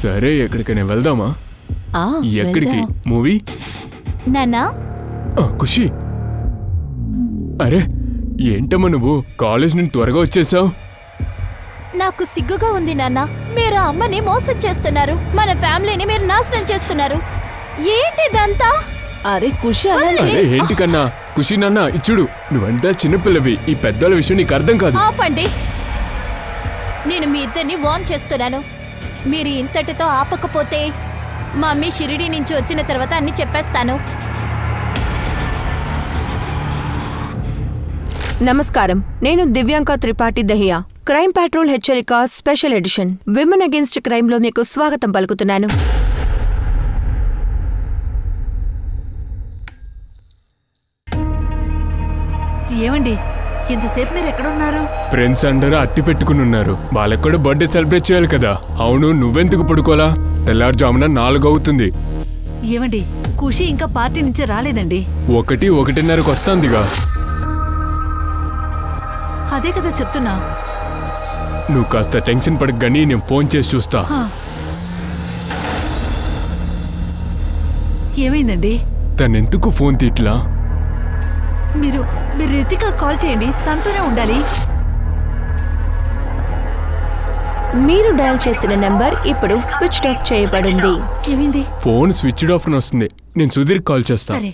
సరే ఎక్కడికైనా వెళ్దామా? ఎక్కడికి? మూవీ? నాన్నా ఖుషి, అరే ఏంటమ్మా నువ్వు కాలేజ్ నుండి త్వరగా వచ్చేసావు? నాకు సిగ్గుగా ఉంది నాన్న. మీరు అమ్మని మోసం చేస్తున్నారు, మన ఫ్యామిలీని మీరు నాశనం చేస్తున్నారు. ఏంటిదంతా? అరే ఖుషి అరే ఏంటి కన్నా? ఖుషి నాన్న ఇచ్చుడు, నువ్వంతా చిన్నపిల్లవి, ఈ పెద్దోళ్ళ విషయం నీకు అర్థం కాదు. ఆపండి, నేను మీ ఇద్దరిని వార్న్ చేస్తున్నాను. మీరు ఇంతటితో ఆపకపోతే మమ్మీ షిరిడి నుంచి వచ్చిన తర్వాత అన్ని చెప్పేస్తాను. నమస్కారం, నేను దివ్యాంక త్రిపాఠి దహియా. క్రైమ్ పెట్రోల్ హెచ్చరిక special edition women against crime లో మీకు స్వాగతం పలుకుతున్నాను. ఏమండి, ఇంతసేపు మీరు ఎక్కడున్నారు? ఫ్రెండ్స్ అందరూ అట్టి పెట్టుకుని ఉన్నారు, వాళ్ళకి కూడా బర్త్డే సెలబ్రేట్ చేయాలి కదా. అవును, నువ్వెందుకు పడుకోలా? తెల్లారుజామున 4 అవుతుంది. ఏమండి, ఖుషి ఇంకా పార్టీ నుంచి రాలేదండి. 1:30కు వస్తాందిగా. అదే కదా చెప్తున్నా. నువ్వు కాస్త టెన్షన్ పడకు గానీ నేను ఫోన్ చేసి చూస్తా. ఏమైందండి? తనెందుకు ఫోన్ తీట్లా? మీరు రితికా కాల్ చేయండి, తనతోనే ఉండాలి. మీరు డయల్ చేసిన నంబర్ ఇప్పుడు స్విచ్ ఆఫ్ చేయబడింది. ఏమైంది? ఫోన్ స్విచ్ ఆఫ్ అని వస్తుంది. నేను సుధీర్ కాల్ చేస్తా. సరే.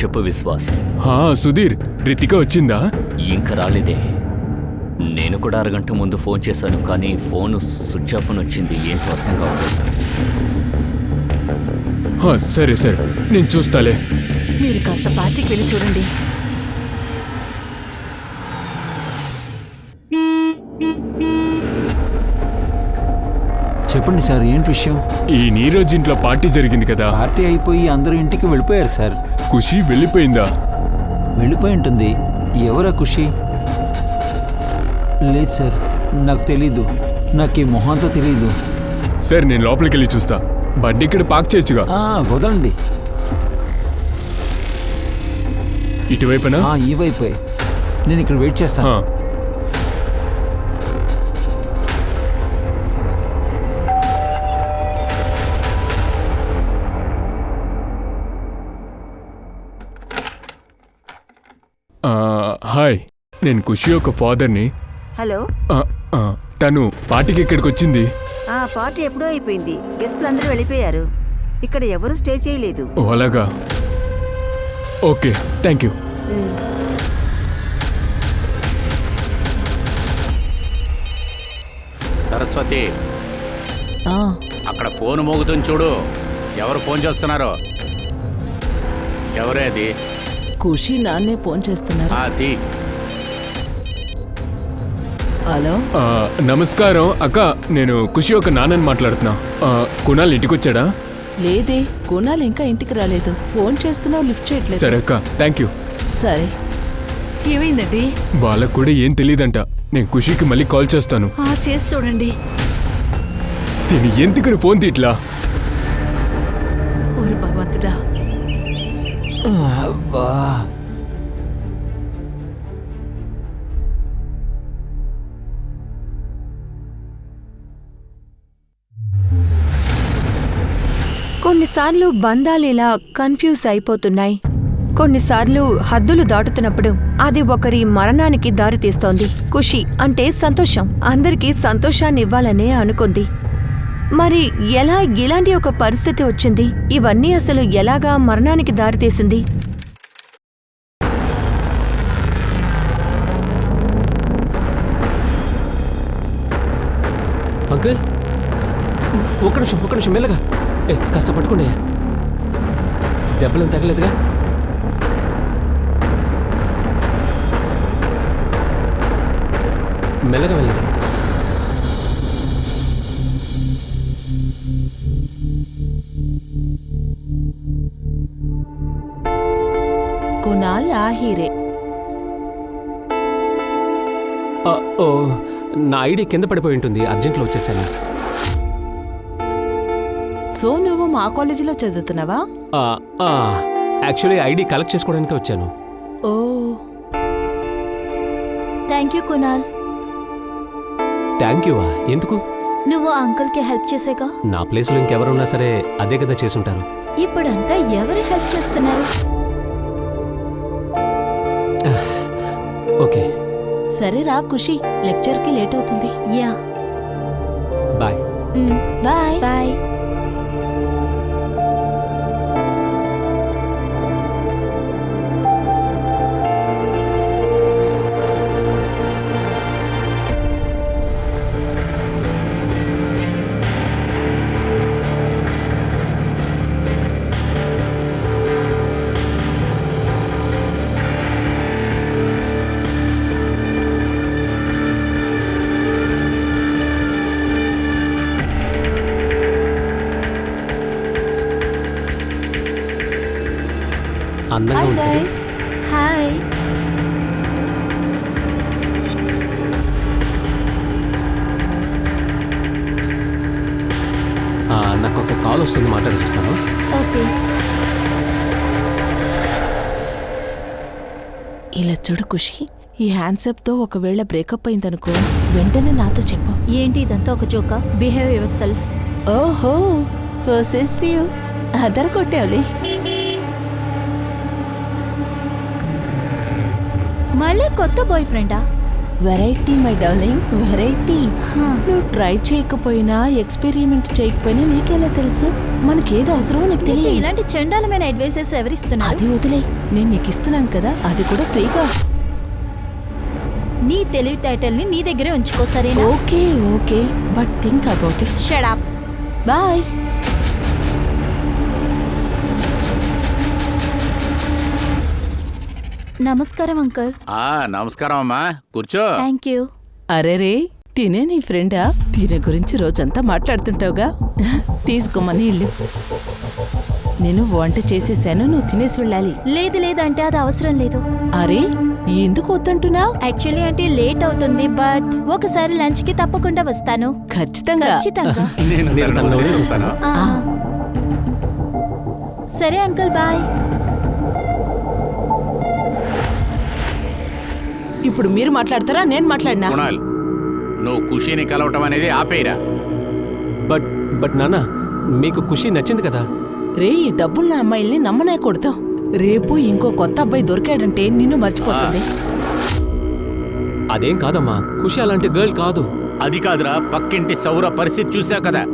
చెప్పు విశ్వాస్. సుధీర్, రితిక వచ్చిందా? ఇంకా రాలేదే. నేను కూడా అరగంట ముందు ఫోన్ చేశాను, కానీ ఫోన్ స్విచ్ ఆఫ్ అని వచ్చింది. ఏంటో అర్థం కావట్లేదు. సరే సరే, నేను చూస్తాలే. మీరు కాస్త పార్టీకి వెళ్ళి చూడండి. చెప్పండి సార్, ఏంటి విషయం? ఈ నీరోజు ఇంట్లో పార్టీ జరిగింది కదా. పార్టీ అయిపోయి అందరూ ఇంటికి వెళ్ళిపోయారు సార్. ఖుషి వెళ్ళిపోయిందా? వెళ్ళిపోయి ఉంటుంది. ఎవరా ఖుషి? లేదు సార్, నాకు తెలీదు. నాకు ఈ మొహంతో తెలీదు. సరే, నేను లోపలికి వెళ్ళి చూస్తా. బండి ఇక్కడ పార్క్ చేయొచ్చుగా. వదలండి. ఇటువైపునా? ఈ వైపే. నేను ఇక్కడ వెయిట్ చేస్తాను. హాయ్, నేను ఖుషి యొక్క ఫాదర్ని. హలో. తను పార్టీకి ఇక్కడికి వచ్చింది. పార్టీ ఎప్పుడూ అయిపోయింది, గెస్ట్లు అందరూ వెళ్ళిపోయారు. ఇక్కడ ఎవరు స్టే చేయలేదు. ఓ అలాగా, ఓకే, థ్యాంక్ యూ. సరస్వతి, అక్కడ ఫోన్ మోగుతుంది చూడు. ఎవరు ఫోన్ చేస్తున్నారో? ఎవరే అది? ఖుషి నాన్నే ఫోన్ చేస్తున్నారు. హలో, నమస్కారం అక్క, నేను ఖుషి యొక్క నాన్నని మాట్లాడుతున్నా. కుణాల్ ఇంటికి వచ్చాడా? లేదే, కుణాల్ ఇంకా ఇంటికి రాలేదు. ఫోన్ చేస్తున్నావు, లిఫ్ట్ చేయట్లేదు. సరే అక్క, థ్యాంక్ యూ. సరే. ఏమైందండి? వాళ్ళకు కూడా ఏం తెలియదంట. నేను ఖుషికి మళ్ళీ కాల్ చేస్తాను. చేసి చూడండి. దీని ఎందుకని ఫోన్ తీట్లా? ఓరి భగవంతుడా. కొన్నిసార్లు బంధాలు ఇలా కన్ఫ్యూజ్ అయిపోతున్నాయి. కొన్నిసార్లు హద్దులు దాటుతున్నప్పుడు అది ఒకరి మరణానికి దారితీస్తోంది. ఖుషి అంటే సంతోషం, అందరికీ సంతోషాన్ని ఇవ్వాలనే అనుకుంది. మరి ఎలా ఇలాంటి ఒక పరిస్థితి వచ్చింది? ఇవన్నీ అసలు ఎలాగా మరణానికి దారితీసింది? అంకుల్, ఒక్క నిమిషం మెల్లగా. కాస్త పట్టుకోండి. దెబ్బలేం తగలేదుగా? మెల్లగా వెళ్ళండి. కుణాల్ ఆహిరే. నా ఐడి కింద పడిపోయి ఉంటుంది, అర్జెంట్లో వచ్చేసాను. సో నువ్వు మా కాలేజీలో చదువుతున్నావా? యాక్చువల్లీ ఐడి కలెక్ట్ చేసుకోవడానికి వచ్చాను. ఓ థ్యాంక్ యూ కునాల్. థ్యాంక్ యూవా? ఎందుకు? నువ్వు ఆ అంకుల్కి హెల్ప్ చేసేగా. నా ప్లేస్లో ఇంకెవరున్నా సరే అదే కదా చేసుంటారు. ఇప్పుడంతా ఎవరు హెల్ప్ చేస్తున్నారు? ఓకే సరే రా ఖుషి, లెక్చర్కి లేట్ అవుతుంది. Yeah bye. బాయ్. బాయ్. అందంగా హాయ్ ఉంటుంది. గైస్. హాయ్. నాకు ఒక కాల్ వస్తుంది, మాట్లాడి చూస్తాను. ఓకే. ఇలా చూడు ఖుషి, ఈ హ్యాండ్సప్తో ఒకవేళ బ్రేకప్ అయిందనుకో వెంటనే నాతో చెప్పు. ఏంటి ఇదంతా ఒక జోకా? Behave yourself. ఓహో పొసెసివ్. అదర్ కొట్టావులే. మళ్ళీ కొత్త బాయ్ ఫ్రెండా? Variety my darling, variety. నువ్వు ట్రై చేయకపోయినా ఎక్స్పెరిమెంట్ చేయకపోయినా నీకెలా తెలుసు మనకేది అవసరమో నీకు నీకు తెలియదు. ఇలాంటి చండాలమైన అడ్వైసెస్ ఎవరిస్తున్నారు? అది వదిలే, నేను నీకు ఇస్తున్నాను కదా, అది కూడా ఫ్రీగా. నీ తెలివితేటల్ని నీ దగ్గరే ఉంచుకో, సరేనా? Okay okay, but think about it. Shut up. Bye. నమస్కారం అంకుల్. నమస్కారం అమ్మా, కూర్చో. Thank you. అరే రే, తినే నీ ఫ్రెండా? తినే గురించి రోజంతా మాట్లాడుతుంటావుగా. తీసుకోమని ఇల్లు. నేను వంట చేసేసాను, నువ్వు తినేసి వెళ్ళాలి. లేదు లేదంటే అది అవసరం లేదు. అరే ఎందుకు వద్దంటున్నావు? యాక్చువల్లీ అంటే లేట్ అవుతుంది, బట్ ఒకసారి లంచ్ కి తప్పకుండా వస్తాను. ఖచ్చితంగా. ఖచ్చితంగా. నేను తనలో వదిలేస్తాను. ఆ. సరే అంకుల్, బాయ్. ఇప్పుడు మీరు మాట్లాడతారా నేను మాట్లాడినా? కుణాల్, నువ్వు ఖుషీని కలవటం అనేది ఆపేరా. బట్ బట్ నాన్న, మీకు ఖుషి నచ్చింది కదా. రే, ఈ డబ్బున్న అమ్మాయిల్ని నమ్మనే కొడతావు. రేపు ఇంకో కొత్త అబ్బాయి దొరికాడంటే నిన్ను మర్చిపోతుంది. అదేం కాదమ్మా, ఖుషి అలాంటి గర్ల్ కాదు. అది కాదురా, పక్కింటి సౌర పరిస్థితి చూసావు కదా.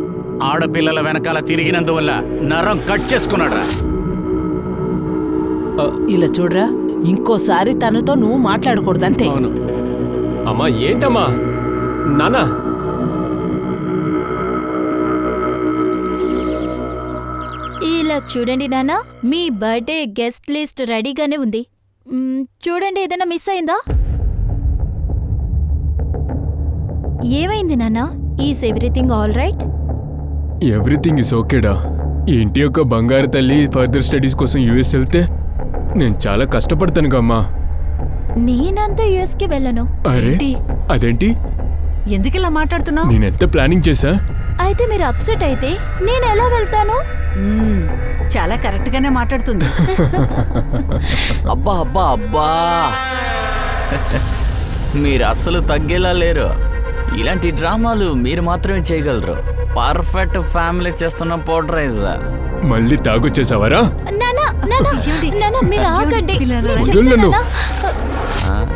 ఆడపిల్లల వెనకాల తిరిగినందువల్ల నరం కట్ చేసుకున్నాడ్రా. ఇలా చూడరా, ఇంకోసారి తనతో నువ్వు మాట్లాడకూడదంటే. అవును. అమ్మా ఏంటమ్మా? నాన్న, ఇలా చూడండి నాన్న, మీ బర్త్డే గెస్ట్ లిస్ట్ రెడీగానే ఉంది. చూడండి, ఏదైనా మిస్ అయిందా? ఏమైంది నాన్న? Is everything all right? Everything is ఓకేడా. ఈ ఇంటి యొక్క బంగారు తల్లి ఫర్దర్ స్టడీస్ కోసం యూఎస్ వెళ్తే నేను చాలా కష్టపడతాను కమ్మా. నేనంతా యుఎస్ కి వెళ్ళను. అరే అదేంటి? ఎందుకు ఇలా మాట్లాడుతున్నావు? నేనెంత ప్లానింగ్ చేశా. అయితే మీరు అప్సెట్ అయితే నేను ఎలా వెళ్తాను? చాలా కరెక్ట్ గానే మాట్లాడుతుంది. అబ్బా అబ్బా అబ్బా, మీరు అస్సలు తగ్గేలా లేరు. ఇలాంటి డ్రామాలు మీరు మాత్రమే చేయగలరు. పర్ఫెక్ట్ ఫ్యామిలీ చేస్తున్న పోర్ట్రైజ్. మళ్ళీ తాగొచ్చేసావరా? నాన్న, నాన్న, నాన్న, మీరు ఆగండి. నేను వదిలు చెప్తాను, నన్ను. నాన్న.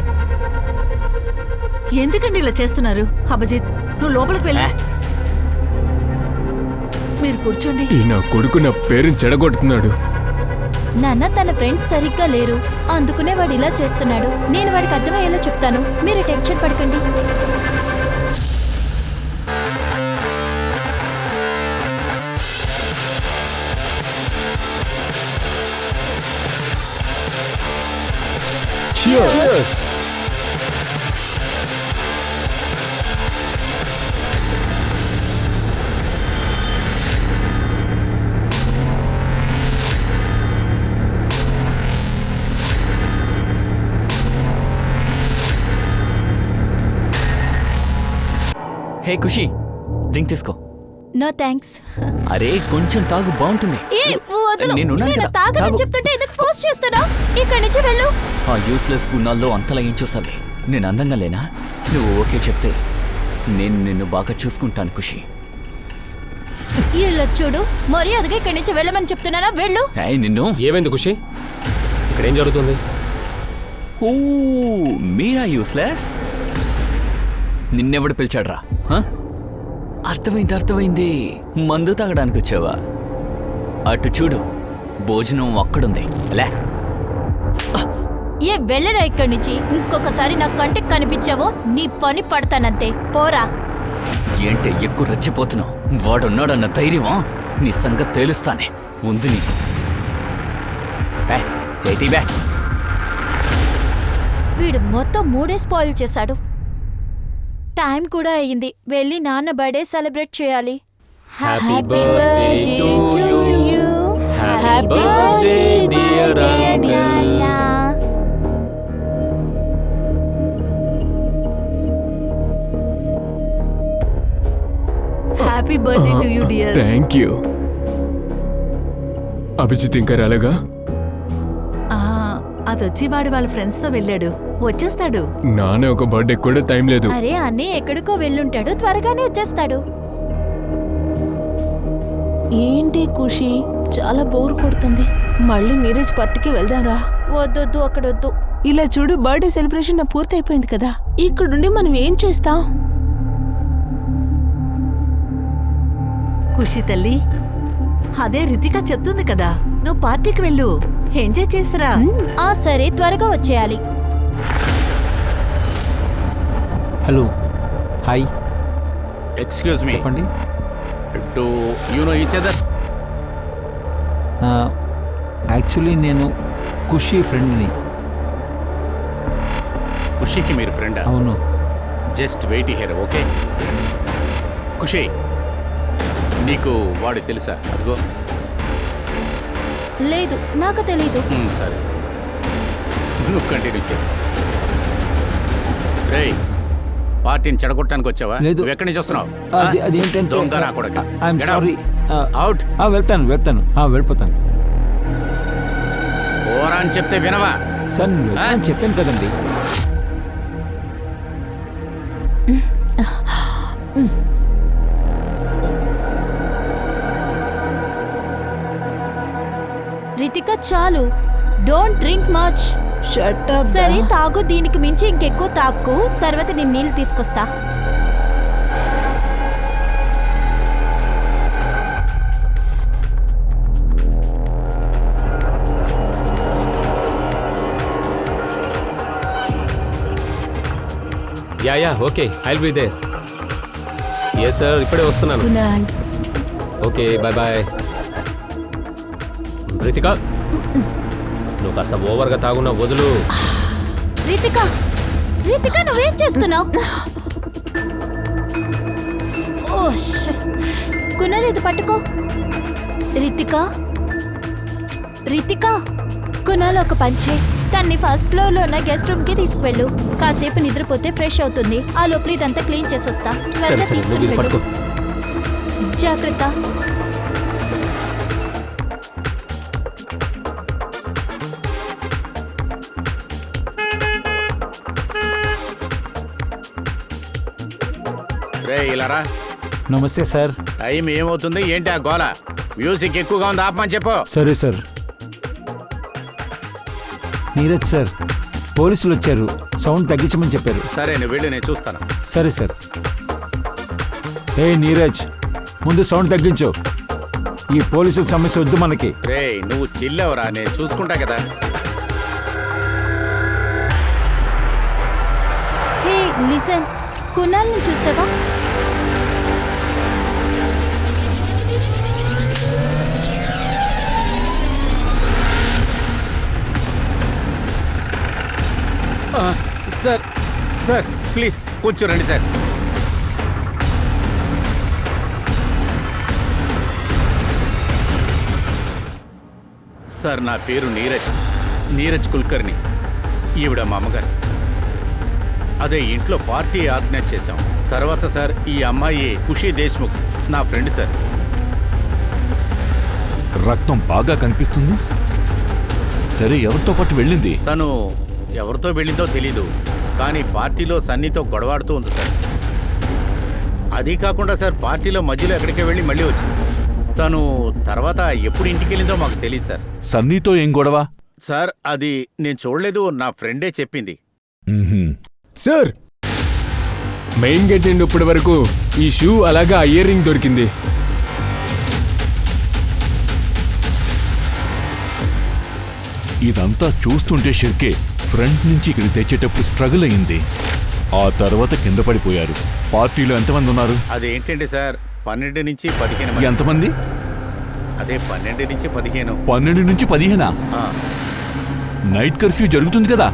ఎందుకండి ఇలా చేస్తున్నారు? అభిజిత్, నువ్వు లోపలికి వెళ్ళి మీరు కూర్చోండి. ఈ నా కొడుకు నా పేరుని చెడగొడుతున్నాడు. నాన్న, తన ఫ్రెండ్స్ సరిగ్గా లేరు, అందుకునే వాడు ఇలా చేస్తున్నాడు. నేను వాడికి అర్థమయ్యేలా చెప్తాను, మీరు టెన్షన్ పడకండి. Cheers. హే ఖుషి, డ్రింక్ తీసుకో. No thanks. అరే కొంచెం తాగు, బాగుంటుంది. ఏ వదులు. నేనున్నాను నేను కదా, తాగనని తాగు. చెప్తుంటే ఎందుకు ఫోర్స్ చేస్తున్నావు? ఇక్కడి నుంచి వెళ్ళు. ఆ యూస్లెస్ గుణాల్లో అంతలా ఏం చూసావే? నేను అందంగా లేనా? నువ్వు ఓకే చెప్తే నేను నిన్ను బాగా చూసుకుంటాను ఖుషి. ఇల్లు చూడు, మర్యాదగా ఇక్కడి నుంచి వెళ్ళమని చెప్తున్నానా? వెళ్ళు. ఏయ్ నిన్ను. ఏమైంది ఖుషి? ఇక్కడేం జరుగుతుంది? ఓ మీరా యూస్లెస్? నిన్నెవడు పిలిచాడ్రా? అర్థమైంది. మందు తాగడానికి వచ్చావా? అటు చూడు, భోజనం అక్కడుంది. లే. ఏ వెళ్ళరా ఇక్కడి నుంచి. ఇంకొకసారి నా కంటికి కనిపించావో నీ పని పడతానంతే. పోరా. ఏంటే ఎక్కువ రెచ్చిపోతున్నావు? వాడున్నాడన్న ధైర్యమా? నీ సంగతి తేలుస్తానే. ఉంది నీకు. చేతి బే. వీడు మొత్తం 3 స్పాయిల్ చేశాడు. టైం కూడా అయ్యింది. వెళ్ళి నాన్న బర్త్డే సెలబ్రేట్ చేయాలి. Happy birthday to you. Happy birthday dear uncle. Happy birthday to you dear. Thank you. Abhijit ఇంకా రాలేగా? అదొచ్చి వాడు వాళ్ళ ఫ్రెండ్స్ తో వెళ్ళాడు, వచ్చేస్తాడు. నాన్న ఒక బర్త్డే కూడా టైం లేదు. అరే అన్నీ ఎక్కడికో వెళ్ళుంటాడు, త్వరగానే వచ్చేస్తాడు. ఏంటి ఖుషి, చాలా బోర్ కొడుతుంది. మళ్ళీ నీరజ్ పార్టీకి వెళ్దాంరా. వద్దొద్దు, అక్కడొద్దు. ఇలా చూడు, బర్త్డే సెలబ్రేషన్ పూర్తయిపోయింది కదా. ఇక్కడుండి మనం ఏం చేస్తాం? ఖుషి తల్లి, అదే రితిక చెప్తుంది కదా, నువ్వు పార్టీకి వెళ్ళు, ఎంజాయ్ చేసిరా. సరే, త్వరగా వచ్చేయాలి. హలో, హాయ్, ఎక్స్క్యూజ్ మీ, చెప్పండి. Do you know each other? Actually నేను ఖుషి ఫ్రెండ్ని. ఖుషికి మీరు ఫ్రెండా? అవును. Just wait here, okay? Khushi, నీకు వాడు తెలుసా? అదిగో. లేదు, నాకు తెలీదు. సరే, నువ్వు కంటిన్యూ చేయి. రేయ్, పార్టీని చెడగొట్టడానికి వచ్చావా? లేదు. నువ్వు ఎక్కడి నుంచి వస్తున్నావు? అదేంటంటే దొంగ నా కొడుకా. I'm Get out. Sorry. Out. వెళ్తాను వెళ్ళిపోతాను. పోరా అని చెప్తే వినవా? సార్ నేను చెప్పాను కదండి. రితిక చాలు, don't drink much. Shut up. సరే తాగు, దీనికి మించి ఇంకెక్కువ తాక్కు, తర్వాత నేను నీళ్ళు తీసుకొస్తా. Yeah okay, I'll be there. Yes sir, ఇప్పుడే వస్తున్నాను. Okay, bye bye. రితిక, నువ్వు కాస్త ఓవర్గా తాగున్నా వదులు. రితిక, నువ్వేం చేస్తున్నావు? కునాల్, ఇది పట్టుకో. రితిక, కునాల్ ఒక పంచే. తన్ని ఫస్ట్ ఫ్లోర్ లో ఉన్న గెస్ట్ రూమ్ కి తీసుకువెళ్ళు. కాసేపు నిద్రపోతే ఫ్రెష్ అవుతుంది. ఆ లోపల ఇదంతా క్లీన్ చేసేస్తా. సరే నువ్వు ఇది పట్టుకో. జాగ్రత్త. రే ఇలారా. నమస్తే సార్. టైం ఏమవుతుంది? ఏంటి ఆ గోల? మ్యూజిక్ ఎక్కువగా ఉంది, ఆపమని చెప్పు. సరే సార్. నీరజ్ సార్, పోలీసులు వచ్చారు, సౌండ్ తగ్గించమని చెప్పారు. సరే, నువ్వు వెళ్ళి, నేను చూస్తాను. సరే సార్. ఏ నీరజ్, ముందు సౌండ్ తగ్గించు. ఈ పోలీసుల సమస్య వద్దు మనకి. రే నువ్వు చిల్లవరా, నేను చూసుకుంటా కదా. హే లిసన్, కునాల్ని చూసావా? సార్ ప్లీజ్ కొంచెం రండి సార్. సార్, నా పేరు నీరజ్ కుల్కర్ని. ఈవిడ మా అమ్మగారు. అదే ఇంట్లో పార్టీ ఆర్గనైజ్ చేశాం. తర్వాత సార్ ఈ అమ్మాయి ఖుషీ దేశ్ముఖ్ నా ఫ్రెండ్ సార్. రక్తం బాగా కనిపిస్తుంది. సరే, ఎవరితో పాటు వెళ్ళింది? తను ఎవరితో వెళ్ళిందో తెలీదు, కానీ పార్టీలో సన్నీతో గొడవాడుతూ ఉంది సార్. అది కాకుండా సార్ పార్టీలో మధ్యలో ఎక్కడికే వెళ్ళి మళ్ళీ వచ్చింది. తను తర్వాత ఎప్పుడు ఇంటికి వెళ్ళిందో మాకు తెలియదు సార్. సన్నీతో ఏం గొడవ? సార్ అది నేను చూడలేదు, నా ఫ్రెండే చెప్పింది. సార్, మెయిన్ గేట్ నుండి ఇప్పటి వరకు ఈ షూ అలాగా ఇయర్ రింగ్ దొరికింది. ఇదంతా చూస్తుంటే షిర్కే ఫ్రంట్ నుంచి ఇక్కడికి తెచ్చేటప్పుడు స్ట్రగుల్ అయింది. ఆ తర్వాత కింద పడిపోయారు. పార్టీలో ఎంతమంది ఉన్నారు? అదేంటండి సార్, 12 నుంచి 15 మంది. ఎంతమంది? అదే 12 నుంచి 15. 12 నుంచి 15? నైట్ కర్ఫ్యూ జరుగుతుంది కదా?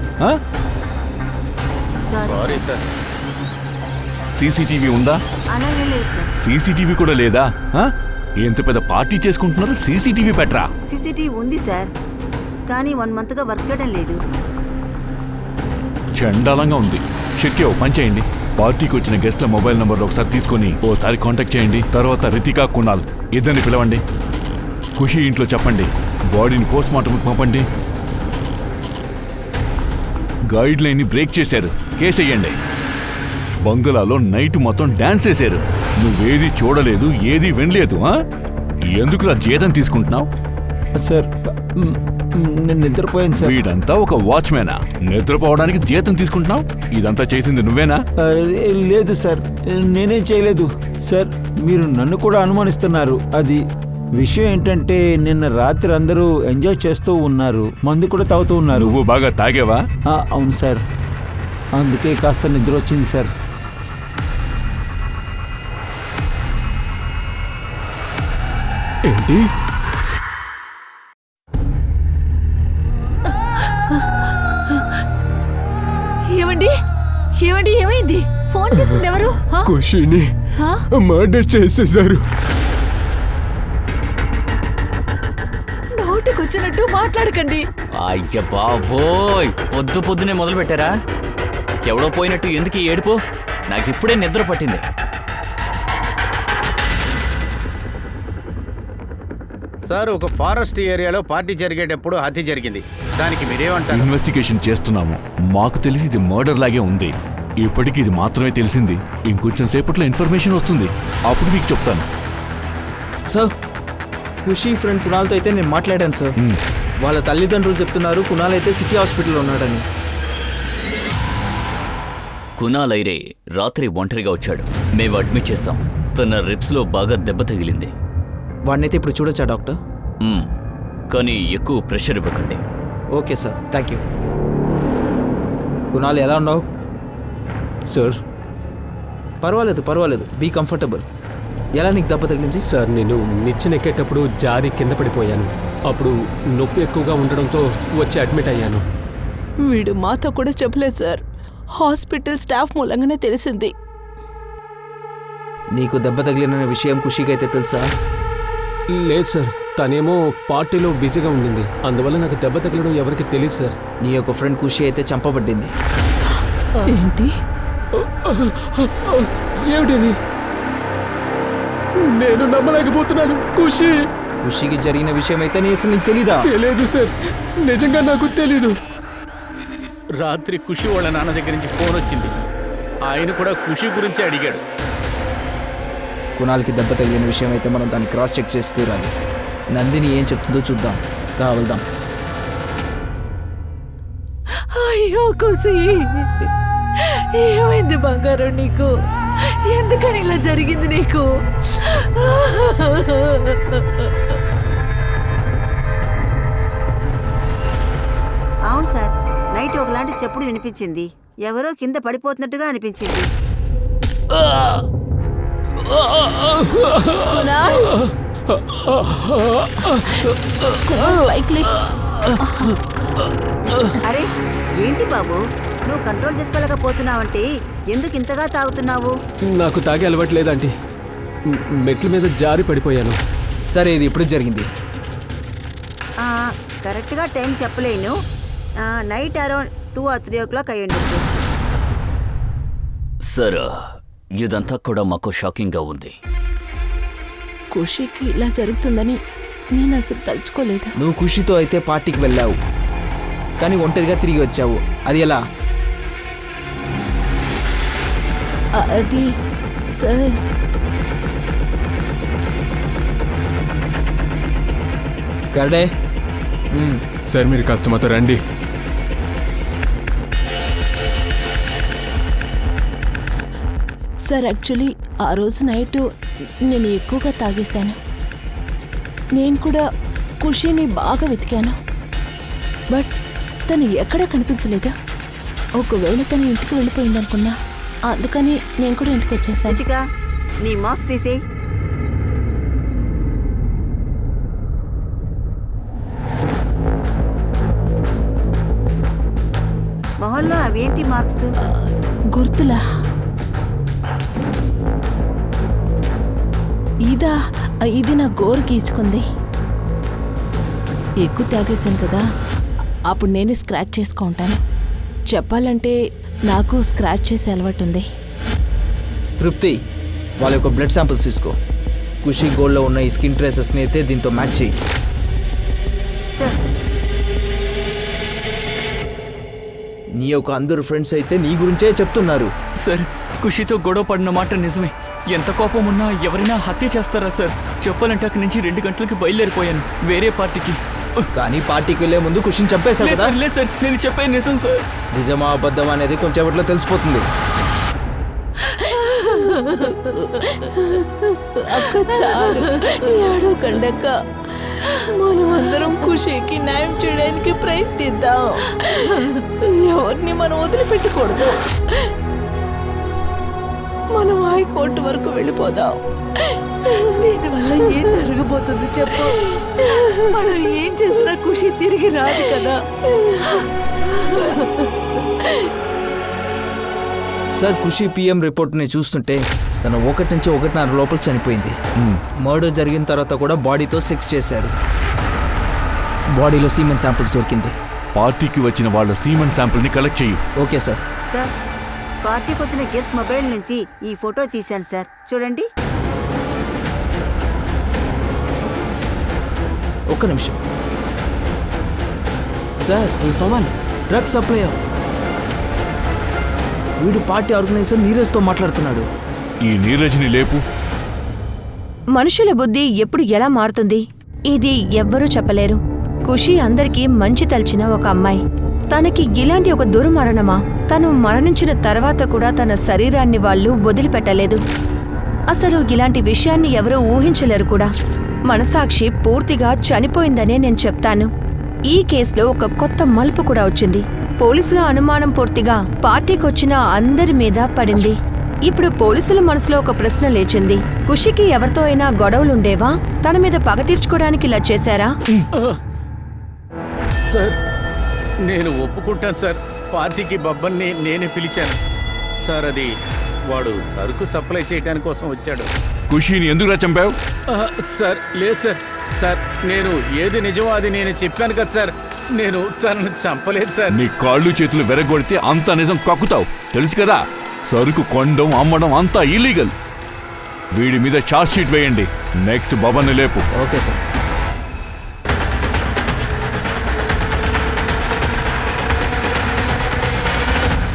Sorry sir. సీసీటీవీ ఉందా? సీసీటీవీ కూడా లేదా? ఎంత పెద్ద పార్టీ చేసుకుంటున్నారు, సీసీటీవీ పెట్టరా? సీసీటీవీ ఉంది సార్, కానీ 1 మంత్గా వర్క్ చేయడం లేదు. చండాలంగా ఉంది. షిర్కే, ఓ పని చేయండి. పార్టీకి వచ్చిన గెస్ట్ల మొబైల్ నంబర్లు ఒకసారి తీసుకొని ఓసారి కాంటాక్ట్ చేయండి. తర్వాత రితికా, కునాల్ ఇద్దరిని పిలవండి. ఖుషి ఇంట్లో చెప్పండి. బాడీని పోస్ట్ మార్టంకి పంపండి. గైడ్ లైన్ ని బ్రేక్ చేశారు, కేసు వేయండి. బంగ్లాలో నైట్ మొత్తం డాన్స్ వేశారు. నువ్వేది చూడలేదు, ఏది వినలేదు. ఎందుకులా జీతం తీసుకుంటున్నావు? సార్, నేను నిద్రపోయాను సార్. వీడంతా ఒక వాచ్మేనా? నిద్రపోవడానికి జీతం తీసుకుంటున్నావు? ఇదంతా చేసింది నువ్వేనా? లేదు సార్, నేనేం చేయలేదు సార్. మీరు నన్ను కూడా అనుమానిస్తున్నారు. అది విషయం ఏంటంటే నిన్న రాత్రి అందరూ ఎంజాయ్ చేస్తూ ఉన్నారు, మందు కూడా తాగుతూ ఉన్నారు. నువ్వు బాగా తాగేవా? అవును సార్, అందుకే కాస్త నిద్ర వచ్చింది సార్. ఏంటి? ఏమండి ఏమండి ఏమైంది? ఫోన్ చేసింది ఎవరు? ఖుషీని మర్డర్ చేసేశారు. నోటికొచ్చినట్టు మాట్లాడకండి. అయ్య బాబోయ్, పొద్దు పొద్దునే మొదలు పెట్టారా? ఎవడో పోయినట్టు ఎందుకు ఈ ఏడుపు? నాకిప్పుడే నిద్ర పట్టింది. సార్, ఒక ఫారెస్ట్ ఏరియాలో పార్టీ జరిగేటప్పుడు హత్య జరిగింది. దానికి మీరేమంటారు? ఇన్వెస్టిగేషన్ చేస్తున్నాము. మాకు తెలిసి ఇది మర్డర్ లాగే ఉంది. ఇప్పటికీ ఇది మాత్రమే తెలిసింది. ఇంకొంచెం సేపట్లో ఇన్ఫర్మేషన్ వస్తుంది, అప్పుడు మీకు చెప్తాను. సార్, ఖుషీ ఫ్రెండ్ కునాల్తో అయితే నేను మాట్లాడాను సార్. వాళ్ళ తల్లిదండ్రులు చెప్తున్నారు కునాల్ అయితే సిటీ హాస్పిటల్లో ఉన్నాడని. కునాల్ ఐరే రాత్రి ఒంటరిగా వచ్చాడు. మేము అడ్మిట్ చేశాం. తన రిప్స్లో బాగా దెబ్బ తగిలింది. వాడినైతే ఇప్పుడు చూడొచ్చా డాక్టర్? కానీ ఎక్కువ ప్రెషర్ ఇవ్వకండి. Okay sir, thank you. Kunal ఎలా ఉన్నావు? సార్, పర్వాలేదు, బీ కంఫర్టబుల్. ఎలా నీకు దెబ్బ తగిలింది? సార్, నేను నిచ్చెన ఎక్కేటప్పుడు జారి కింద పడిపోయాను. అప్పుడు నొప్పి ఎక్కువగా ఉండడంతో వచ్చి అడ్మిట్ అయ్యాను. వీడు మాతో కూడా చెప్పలేదు సార్. హాస్పిటల్ స్టాఫ్ మూలంగానే తెలిసింది. నీకు దెబ్బ తగిలిన విషయం ఖుషీకి అయితే తెలుసా? లేదు సార్, తనేమో పార్టీలో బిజీగా ఉండింది. అందువల్ల నాకు దెబ్బ తగలడం ఎవరికి తెలియదు సార్. నీ యొక్క ఫ్రెండ్ ఖుషి అయితే చంపబడింది. ఏంటి? ఏమిటిది? నేను నమ్మలేకపోతున్నాను. ఖుషికి జరిగిన విషయం అయితే నీ అసలు నీకు తెలీదా? తెలియదు సార్, నిజంగా నాకు తెలీదు. రాత్రి ఖుషి వాళ్ళ నాన్న దగ్గర నుంచి ఫోన్ వచ్చింది. ఆయన కూడా ఖుషి గురించి అడిగాడు. కునాల్కి దెబ్బ తగిలిన విషయం అయితే మనం దాన్ని క్రాస్ చెక్ చేసి తీరాలి. నందిని ఏం చెప్తుందో చూద్దాం. వెళ్దాం. అయ్యో ఖుషి, ఏమైంది బంగారం నీకు? ఎందుకని ఇలా జరిగింది నీకు? అవును సార్, నైట్ ఒకలాంటి చెప్పుడు వినిపించింది. ఎవరో కింద పడిపోతున్నట్టుగా అనిపించింది. అరే ఏంటి బాబు, నువ్వు కంట్రోల్ చేసుకోలేకపోతున్నావంటే ఎందుకు ఇంతగా తాగుతున్నావు? నాకు తాగే అలవాటు లేదంటే మెట్ల మీద జారి పడిపోయాను. సరే, ఇది ఇప్పుడు జరిగింది. కరెక్ట్గా టైం చెప్పలేను. నైట్ అరౌండ్ 2 or 3 o'clock అయ్యండి. సార్ ఇదంతా కూడా మాకు షాకింగ్గా ఉంది. ఖుషీకి ఇలా జరుగుతుందని నేను అసలు తలుచుకోలేదు. నువ్వు ఖుషితో అయితే పార్టీకి వెళ్ళావు, కానీ ఒంటరిగా తిరిగి వచ్చావు. అది ఎలా? అది సార్, కరడే. సార్ మీరు కాస్త మాతో రండి. సార్ యాక్చువల్లీ ఆ రోజు నైట్ నేను ఎక్కువగా తాగేశాను. నేను కూడా ఖుషీని బాగా వెతికాను, బట్ తను ఎక్కడా కనిపించలేదు. ఒకవేళ తను ఇంటికి వెళ్ళిపోయింది అనుకున్నా, అందుకని నేను కూడా ఇంటికి వచ్చేసాను. రితిక, నీ మాస్క్ తీసేయ్. మొహంలో అవేంటి మార్క్స్? గుర్తులా? ఇది నా గోరు గీచుకుంది. ఎక్కువ తాగేశాను కదా, అప్పుడు నేనే స్క్రాచ్ చేసుకుంటాను. చెప్పాలంటే నాకు స్క్రాచ్ చేసే అలవాటు ఉంది. తృప్తి, వాళ్ళ యొక్క బ్లడ్ శాంపిల్స్ తీసుకో. ఖుషీ గోల్డ్లో ఉన్న ఈ స్కిన్ ట్రేసెస్ని అయితే దీంతో మ్యాచ్ చేయి. సార్, నీ యొక్క అందరు ఫ్రెండ్స్ అయితే నీ గురించే చెప్తున్నారు. సార్ ఖుషితో గొడవ పడిన మాట నిజమే. ఎంత కోపం ఉన్నా ఎవరైనా హత్య చేస్తారా సార్? చెప్పాలంటే అక్కడి నుంచి 2 గంటలకి బయలుదేరిపోయాను వేరే పార్టీకి. కానీ పార్టీకి వెళ్ళే ముందు ఖుషిని చంపేశావు కదా? లేదు సార్, నేను చెప్పేది నిజం సార్. నిజమా అబద్ధం అనేది కొంచెంసేపట్లో తెలిసిపోతుంది. అక్క చాలు, ఏడవకండక్క. మనం అందరం ఖుషీకి న్యాయం చేయడానికి ప్రయత్నిద్దాం. ఎవరిని మనం వదిలిపెట్టకూడదు. మనం హైకోర్టు వరకు వెళ్ళిపోదాం. దీనివల్ల ఏం జరగబోతుంది చెప్పు? మనం ఏం చేసినా ఖుషి తిరిగి రాదు కదా. సార్, ఖుషి పిఎం రిపోర్ట్ని చూస్తుంటే తను 1 నుంచి 1.5 లోపల చనిపోయింది. మర్డర్ జరిగిన తర్వాత కూడా బాడీతో సెక్స్ చేశారు. బాడీలో సీమెన్ శాంపిల్స్ దొరికింది. పార్టీకి వచ్చిన వాళ్ళ సీమెన్ శాంపిల్ని కలెక్ట్ చెయ్యి. Okay sir. సార్, పార్టీకి వచ్చిన గెస్ట్ మొబైల్ నుంచి ఈ ఫోటో తీశాను సార్, చూడండి. ఒక్క నిమిషం సార్. ఈ పవన్ డ్రగ్ సప్లయర్, వీడు పార్టీ ఆర్గనైజర్ నీరజ్తో మాట్లాడుతున్నాడు. ఈ నీరజ్ని లేపు. మనుషుల బుద్ధి ఎప్పుడు ఎలా మారుతుంది ఇది ఎవ్వరూ చెప్పలేరు. ఖుషి అందరికీ మంచి తలచిన ఒక అమ్మాయి. తనకి ఇలాంటి ఒక దుర్మరణమా? తను మరణించిన తర్వాత కూడా తన శరీరాన్ని వాళ్ళు వదిలిపెట్టలేదు. అసలు ఇలాంటి విషయాన్ని ఎవరూ ఊహించలేరు కూడా. మనసాక్షి పూర్తిగా చనిపోయిందనే నేను చెప్తాను. ఈ కేసులో ఒక కొత్త మలుపు కూడా వచ్చింది. పోలీసుల అనుమానం పూర్తిగా పార్టీకొచ్చిన అందరి మీద పడింది. ఇప్పుడు పోలీసుల మనసులో ఒక ప్రశ్న లేచింది. ఖుషికి ఎవరితో అయినా గొడవలుండేవా? తన మీద పగ తీర్చుకోవడానికి ఇలా చేశారా? సార్, నేను ఒప్పుకుంటాను సార్. పార్టీకి బబ్బన్ని నేనే పిలిచాను సార్. అది వాడు సరుకు సప్లై చేయడానికి కోసం వచ్చాడు. ఖుషీని ఎందుకు చంపావు? సార్ లేదు సార్. సార్, నేను ఏది నిజమో అది నేను చెప్పాను కదా సార్. నేను తనను చంపలేదు సార్. నీ కాళ్ళు చేతులు వెరగొడితే అంతా నిజం కక్కుతావు, తెలుసు కదా. సరుకు కొండం అమ్మడం అంతా ఇల్లీగల్. వీడి మీద ఛార్జ్ షీట్ వేయండి. నెక్స్ట్ బబన్ని లేపు. Okay sir.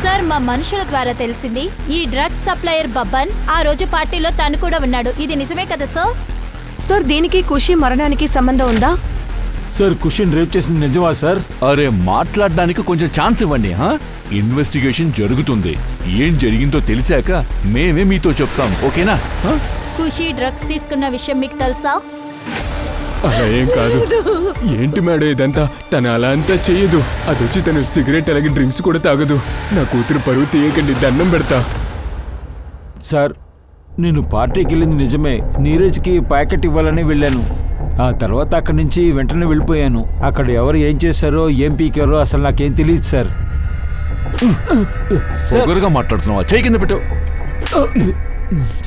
సార్, మా మనుషుల ద్వారా తెలిసింది ఈ డ్రగ్స్ సప్లయర్ బబ్బన్ ఆ రోజు పార్టీలో తను కూడా ఉన్నాడు. ఇది నిజమే కదా సార్? సార్, దీనికి ఖుషి మరణానికి సంబంధం ఉందా? సార్, ఖుషిని రేప్ చేసింది నిజమా సార్? అరే, మాట్లాడడానికి కొంచెం ఛాన్స్ ఇవ్వండి. ఇన్వెస్టిగేషన్ జరుగుతుంది. ఏం జరిగిందో తెలిసాక మేమే మీతో చెప్తాం, ఓకేనా? ఖుషి డ్రగ్స్ తీసుకున్న విషయం మీకు తెలుసా? అలా ఏం కాదు. ఏంటి మేడం ఇదంతా? తను అలా అంతా చెయ్యదు. అదొచ్చి తను సిగరెట్ అలాగే డ్రింక్స్ కూడా తాగదు. నా కూతురు పరువు తీయకండి, దండం పెడతా. సార్, నేను పార్టీకి వెళ్ళింది నిజమే. నీరజ్కి ప్యాకెట్ ఇవ్వాలని వెళ్ళాను. ఆ తర్వాత అక్కడి నుంచి వెంటనే వెళ్ళిపోయాను. అక్కడ ఎవరు ఏం చేశారో ఏం పీకారో అసలు నాకేం తెలియదు సార్. సొగరుగా మాట్లాడుతున్నావా? చేయి కింద పెట్టు.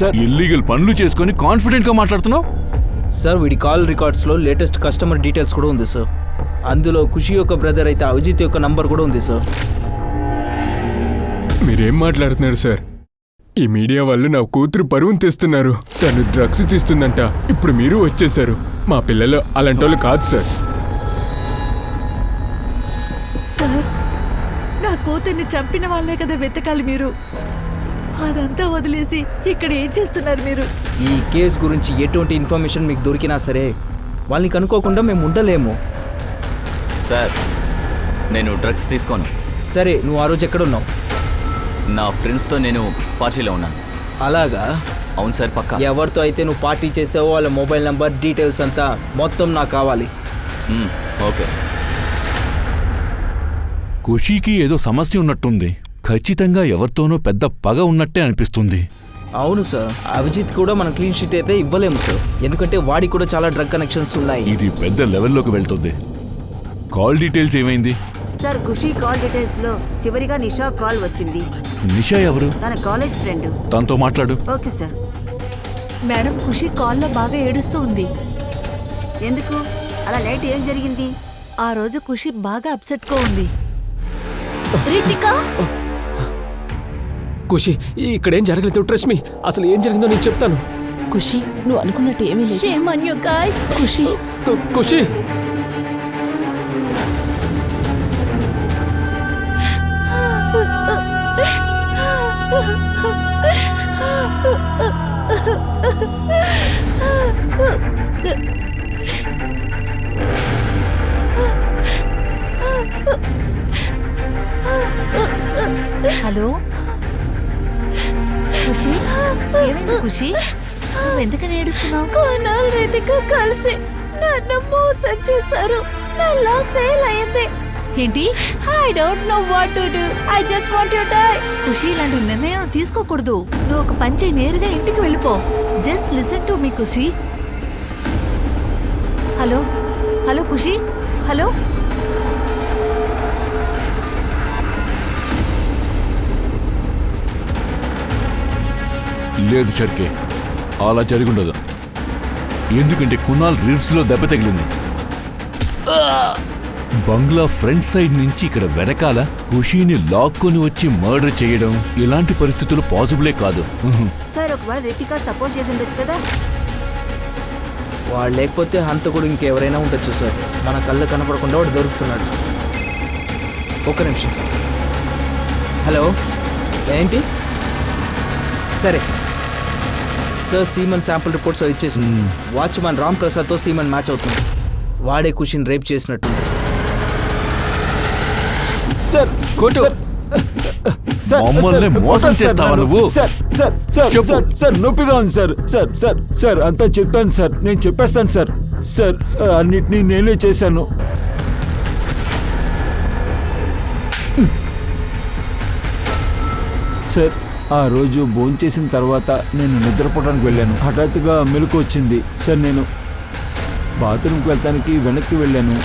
సార్, ఇల్లీగల్ పనులు చేసుకొని కాన్ఫిడెంట్ గా మాట్లాడుతున్నావు. సార్, వీడి కాల్ రికార్డ్స్లో లేటెస్ట్ కస్టమర్ డీటెయిల్స్ కూడా ఉంది సార్. అందులో ఖుషి యొక్క బ్రదర్ అయితే అవిజిత్ యొక్క నంబర్ కూడా ఉంది సార్. మీరేం మాట్లాడుతున్నారు సార్? ఈ మీడియా వాళ్ళు నా కూతురు పరువును తీస్తున్నారు. తను డ్రగ్స్ తీస్తుందంట. ఇప్పుడు మీరు వచ్చేసారు. మా పిల్లలు అలాంటి వాళ్ళు కాదు సార్. సార్, నా కూతుర్ని చంపిన వాళ్ళే కదా వెతకాలి మీరు. అదంతా వదిలేసి ఇక్కడ ఏం చేస్తున్నారు మీరు? ఈ కేసు గురించి ఎటువంటి ఇన్ఫర్మేషన్ మీకు దొరికినా సరే వాళ్ళని కనుక్కోకుండా మేము ఉండలేము. సార్, నేను డ్రగ్స్ తీసుకోను. సరే, నువ్వు ఆ రోజు ఎక్కడున్నావు? నా ఫ్రెండ్స్తో నేను పార్టీలో ఉన్నాను. అలాగా? అవును సార్, పక్కా. ఎవరితో అయితే నువ్వు పార్టీ చేసావో వాళ్ళ మొబైల్ నంబర్ డీటెయిల్స్ అంతా మొత్తం నాకు కావాలి. ఓకే. ఖుషీకి ఏదో సమస్య ఉన్నట్టుంది. ఖచ్చితంగా ఎవరితోనో పెద్ద పగ ఉన్నట్టే అనిపిస్తుంది. అవును సార్, అభిజిత్ కూడా మన క్లీన్ షీట్ అయితే ఇవ్వలేము సార్, ఎందుకంటే వాడికి కూడా చాలా డ్రగ్ కనెక్షన్స్ ఉన్నాయి. ఇది పెద్ద లెవెల్లోకి వెళ్తుంది. కాల్ డీటెయిల్స్ ఏమైంది? సార్, ఖుషీ కాల్ డీటెయిల్స్ లో చివరిగా నిషా కాల్ వచ్చింది. నిషా ఎవరు? తన కాలేజ్ ఫ్రెండ్. తనతో మాట్లాడు. Okay sir. మేడం, ఖుషి కాల్లో బాగా ఏడుస్తూ ఉంది. ఎందుకు? అలా నైట్ ఏం జరిగింది? ఆ రోజు ఖుషి బాగా అప్సెట్గా ఉంది. రితిక, ఖుషి, ఇక్కడేం జరగలేదు. ట్రస్ట్ మీ, అసలు ఏం జరిగిందో నేను చెప్తాను. ఖుషి, నువ్వు అనుకున్నట్టు ఏమీ లేదు. Shame on you guys. Khushi, Khushi, hello Khushi, ఏమైంది ఖుషి? నువ్వు ఎందుకని ఏడుస్తున్నావు? కునాల్, రితిక కలిసి నన్ను మోసం చేశారు. నా లవ్ ఫెయిల్ అయింది. ఏంటి? I don't know what to do. I just want to die. ఖుషి, ఇలాంటి నిర్ణయం తీసుకోకూడదు. నువ్వు ఒక పని చేయి, నేరుగా ఇంటికి వెళ్ళిపో. Just listen to me Khushi. Hello hello Khushi, hello. లేదు చర్కే, అలా జరిగుండదు. ఎందుకంటే కునాల్ రిబ్స్లో దెబ్బ తగిలింది. బంగ్లా ఫ్రంట్ సైడ్ నుంచి ఇక్కడ వెనకాల ఖుషీని లాక్కొని వచ్చి మర్డర్ చేయడం ఇలాంటి పరిస్థితులు పాసిబులే కాదు. సార్, ఒకవేళ రితిక సపోర్ట్ చేసి ఉండొచ్చు కదా. వాడు లేకపోతే హంతకుడు ఇంకెవరైనా ఉండొచ్చు సార్. మన కళ్ళు కనపడకుండా వాడు దొరుకుతున్నాడు. ఒక్క నిమిషం సార్. హలో, ఏంటి? సరే సార్, సీమన్ శాంపుల్ రిపోర్ట్స్ ఇచ్చేసింది. వాచ్మాన్ రామ్ ప్రసాద్తో సీమన్ మ్యాచ్ అవుతుంది. వాడే ఖుషిని రేప్ చేసినట్టు. సార్, మమ్మల్ని మోసం చేస్తావా నువ్వు? సార్, నొప్పిగా ఉంది సార్. సార్ అంతా చెప్తాను సార్, నేను చెప్పేస్తాను సార్. సార్, అన్నిటినీ నేనే చేశాను. సార్, ఆ రోజు భోంచేసిన తర్వాత నేను నిద్రపోవడానికి వెళ్ళాను. హఠాత్తుగా మెలకు వచ్చింది సార్. నేను బాత్రూమ్కి వెళ్తానికి వెనక్కి వెళ్ళాను.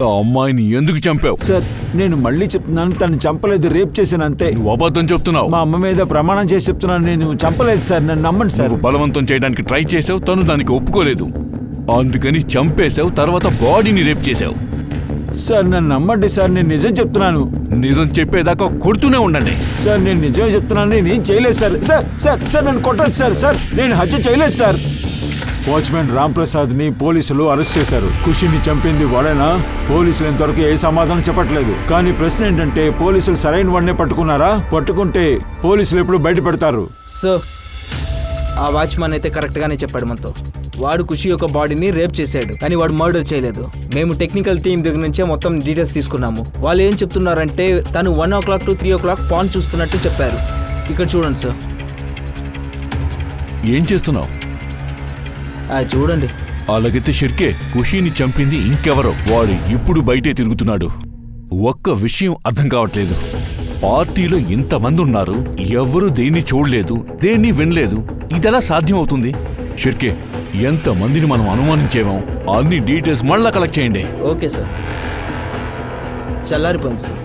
ఆ అమ్మాయిని ఎందుకు చంపావు? సార్, నేను మళ్ళీ చెప్తున్నాను, తను చంపలేదు, రేప్ చేశాను అంతే. నువ్వు అబద్ధం చెప్తున్నావు. మా అమ్మ మీద ప్రమాణం చేసి చెప్తున్నాను, నేను చంపలేదు సార్, నన్ను నమ్మండి సార్. నువ్వు బలవంతం చేయడానికి ట్రై చేసావు, తను దానికి ఒప్పుకోలేదు, అందుకని చంపేశావు. తర్వాత బాడీని రేప్ చేశావు. సార్, నన్ను నమ్మండి సార్, నేను నిజం చెప్తున్నాను. నిజం చెప్పేదాకా కొడుతూనే ఉండండి. సార్, నేను నిజమే చెప్తున్నాను, నేను ఏం చేయలేదు సార్. సార్ నన్ను కొట్టదు సార్. నేను హత్య చేయలేదు సార్. వాచ్మెన్ రామ్ ప్రసాద్ ని పోలీసులు అరెస్ట్ చేశారు. ఖుషిని చంపింది వాడేనా? పోలీసులు ఇంతవరకు ఏ సమాధానం చెప్పట్లేదు. కానీ ప్రశ్న ఏంటంటే, పోలీసులు సరైన వాడినే పట్టుకున్నారా? పట్టుకుంటే పోలీసులు ఎప్పుడు బయటపెడతారు? సార్, ఆ వాచ్మాన్ అయితే కరెక్ట్గానే చెప్పాడు మనతో. వాడు ఖుషి యొక్క బాడీని రేప్ చేశాడు, కానీ వాడు మర్డర్ చేయలేదు. మేము టెక్నికల్ టీం దగ్గర నుంచే మొత్తం డీటెయిల్స్ తీసుకున్నాము. వాళ్ళు ఏం చెప్తున్నారంటే, తను 1 o'clock to 3 o'clock పాన్ చూస్తున్నట్టు చెప్పారు. ఇక్కడ చూడండి సార్. ఏం చేస్తున్నావు? చూడండి. అలాగైతే షిర్కే ఖుషీని చంపింది ఇంకెవరో. వాడు ఇప్పుడు బయటే తిరుగుతున్నాడు. ఒక్క విషయం అర్థం కావట్లేదు. పార్టీలో ఇంతమంది ఉన్నారు, ఎవరు దేన్ని చూడలేదు, దేన్ని వినలేదు. ఇదెలా సాధ్యం అవుతుంది? షిర్కే, ఎంతమందిని మనం అనుమానించేమో అన్ని డీటెయిల్స్ మళ్ళా కలెక్ట్ చేయండి. Okay sir. చల్లారిపోయింది సార్.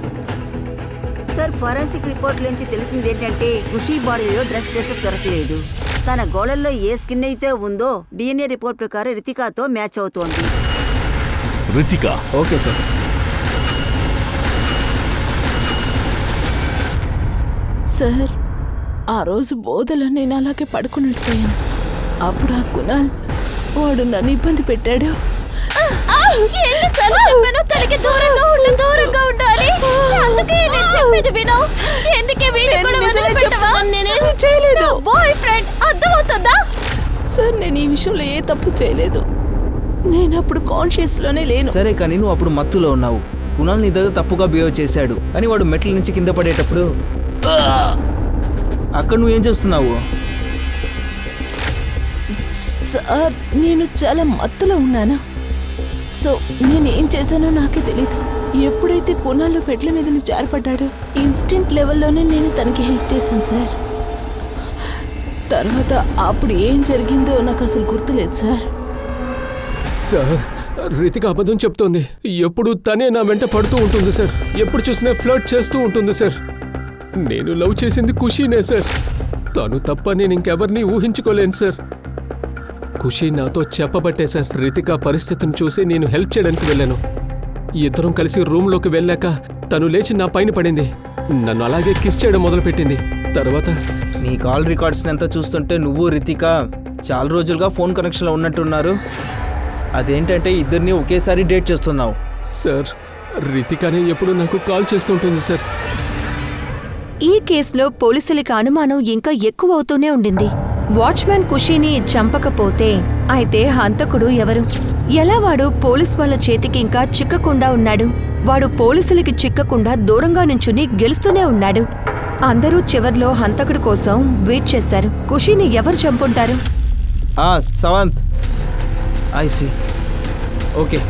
సార్, ఫోరెన్సిక్ రిపోర్ట్ నుంచి తెలిసింది ఏంటంటే, ఖుషీ బాడీలో డ్రెస్ ట్రేసెస్ దొరకలేదు. తన గోళల్లో ఏ స్కిన్ అయితే ఉందో DNA రిపోర్ట్ ప్రకారం రితికాతో మ్యాచ్ అవుతోంది. రితిక? Okay sir. సార్ ఆ రోజు బోధలో నేను అలాగే పడుకున్నట్టుపోయాను. అప్పుడు ఆ కునాల్ వాడు నన్ను ఇబ్బంది పెట్టాడు. ఎన్నిసార్లు చెప్పాను తనకి దూరంగా ఉండాలి. అందుకే నేను చెప్పేది విను. ఎందుకే వీడిని కూడా వదిలిపెట్టవా? నేనేమి చేయలేదు. బాయ్ ఫ్రెండ్ అర్థమవుతుందా? సార్ నేను ఈ విషయంలో ఏ తప్పు చేయలేదు. నేను అప్పుడు కాన్షియస్ లోనే లేను. సరే కానీ నువ్వు అప్పుడు మత్తులో ఉన్నావు. కునాల్ నీ దగ్గర తప్పుగా బిహేవ్ చేశాడు అని వాడు మెట్ల నుంచి కింద పడేటప్పుడు అక్కడ నువ్వేం చేస్తున్నావు? సార్ నేను చాలా మత్తులో ఉన్నాను. సో నేనేం చేశానో నాకే తెలీదు. ఎప్పుడైతే కొనాల్లో పెట్ల మీద నుంచి జారిపడ్డాడో ఇన్స్టెంట్ లెవెల్లోనే నేను తనకి హెల్ప్ చేశాను సార్. తర్వాత అప్పుడు ఏం జరిగిందో నాకు అసలు గుర్తులేదు సార్. సార్ రితిక అబద్ధం చెప్తోంది. ఎప్పుడు తనే నా వెంట పడుతూ ఉంటుంది సార్. ఎప్పుడు చూసినా ఫ్లర్ట్ చేస్తూ ఉంటుంది సార్. నేను లవ్ చేసింది ఖుషీనే సార్. తను తప్ప నేను ఇంకెవరిని ఊహించుకోలేను సార్. ఖుషీ నాతో చెప్పబట్టే సార్ రితిక పరిస్థితిని చూసి నేను హెల్ప్ చేయడానికి వెళ్ళాను. ఇద్దరం కలిసి రూమ్లోకి వెళ్ళాక తను లేచి నా పైన పడింది. నన్ను అలాగే కిస్ చేయడం మొదలుపెట్టింది. తర్వాత నీ కాల్ రికార్డ్స్ని ఎంత చూస్తుంటే నువ్వు రితిక చాలా రోజులుగా ఫోన్ కనెక్షన్లో ఉన్నట్టున్నారు. అదేంటంటే ఇద్దరిని ఒకేసారి డేట్ చేస్తున్నావు. సార్ రితికనే ఎప్పుడు నాకు కాల్ చేస్తుంటుంది సార్. ఈ కేసులో పోలీసులకి అనుమానం ఇంకా ఎక్కువ అవుతూనే ఉండింది. వాచ్మెన్ ఖుషీని చంపకపోతే అయితే హంతకుడు ఎవరు? ఎలా వాడు పోలీస్ వాళ్ళ చేతికి ఇంకా చిక్కకుండా ఉన్నాడు? వాడు పోలీసులకి చిక్కకుండా దూరంగా నుంచుని గెలుస్తూనే ఉన్నాడు. అందరూ చివర్లో హంతకుడి కోసం వెయిట్ చేశారు. ఖుషీని ఎవరు చంపుంటారు? Sawant I see okay.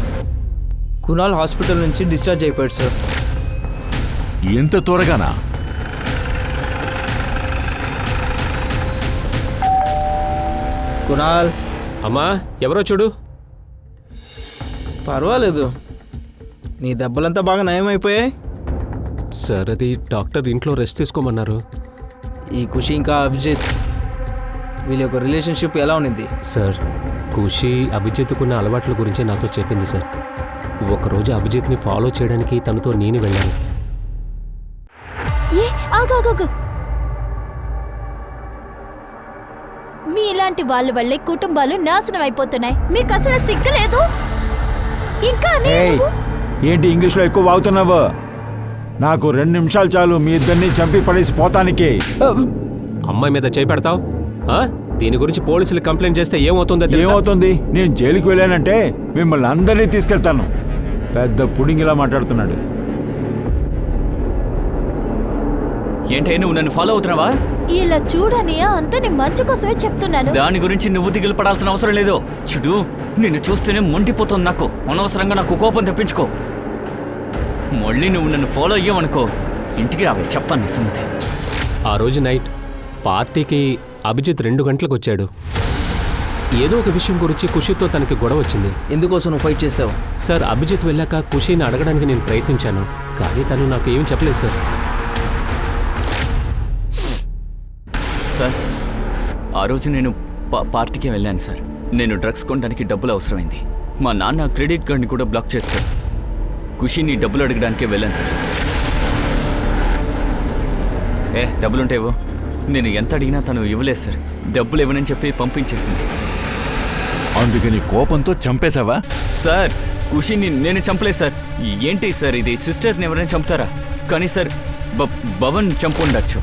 Kunal hospital నుంచి డిశ్చార్జ్ అయిపోయాడు సార్. ఎంత త్వరగానా? కునాల్ అమ్మా ఎవరో చూడు. పర్వాలేదు, నీ దెబ్బలంతా బాగా నయమైపోయాయి. సార్ అది డాక్టర్ ఇంట్లో రెస్ట్ తీసుకోమన్నారు. ఈ ఖుషి ఇంకా అభిజిత్ వీళ్ళ యొక్క రిలేషన్షిప్ ఎలా ఉన్నింది? సార్ ఖుషి అభిజిత్కున్న అలవాట్ల గురించి నాతో చెప్పింది సార్. ఒకరోజు అభిజిత్ని ఫాలో చేయడానికి తనతో నేను వెళ్ళాను. ఆగాగాగు. మీ ఇలాంటి వాళ్ళ వల్లే కుటుంబాలు నాశనం అయిపోతున్నాయి. మీకు అసలు సిగ్గులేదు? ఇంకా ఏంటి ఇంగ్లీష్లో ఎక్కువ వాగుతున్నావు? నాకు 2 నిమిషాలు చాలు మీ ఇద్దరిని చంపి పడేసి పోతానికి. అమ్మాయి మీద చేయి పెడతావు? దీని గురించి పోలీసులు కంప్లైంట్ చేస్తే ఏమవుతుందో తెలుసా? ఏమవుతుంది? నేను జైలుకి వెళ్ళానంటే మిమ్మల్ని అందరినీ తీసుకెళ్తాను. పెద్ద పుడింగిలా మాట్లాడుతున్నాడు. ఏంటే నువ్వు నన్ను ఫాలో అవుతున్నావా? ఇలా చూడని అంతా నీ మంచి కోసమే చెప్తున్నాను. దాని గురించి నువ్వు దిగులు పడాల్సిన అవసరం లేదు. చూడు, నిన్ను చూస్తేనే మొండిపోతుంది నాకు. అనవసరంగా నాకు కోపం తెప్పించుకో. మళ్ళీ నువ్వు నన్ను ఫాలో అయ్యావనుకో, ఇంటికి రావే, చెప్తాను నీ సంగతి. ఆ రోజు నైట్ పార్టీకి అభిజిత్ 2 గంటలకు వచ్చాడు. ఏదో ఒక విషయం గురించి ఖుషితో తనకి గొడవ వచ్చింది. ఎందుకోసం నువ్వు ఫైట్ చేసావు? సార్ అభిజిత్ వెళ్ళాక ఖుషిని అడగడానికి నేను ప్రయత్నించాను, కానీ తను నాకు ఏమీ చెప్పలేదు సార్. సార్ ఆ రోజు నేను పార్టీకి వెళ్ళాను సార్. నేను డ్రగ్స్ కొనడానికి డబ్బులు అవసరమైంది. మా నాన్న క్రెడిట్ కార్డ్ని కూడా బ్లాక్ చేశారు. ఖుషిని డబ్బులు అడగడానికే వెళ్ళాను సార్. డబ్బులుంటేవో నేను ఎంత అడిగినా తను ఇవ్వలేదు సార్. డబ్బులు ఇవ్వనని చెప్పి పంపించేసింది. అందుకని కోపంతో చంపేశావా? సార్ ఖుషిని నేను చంపలేదు సార్. ఏంటి సార్ ఇది? సిస్టర్ని ఎవరైనా చంపుతారా? కానీ సార్ భవన్ చంపుండొచ్చు.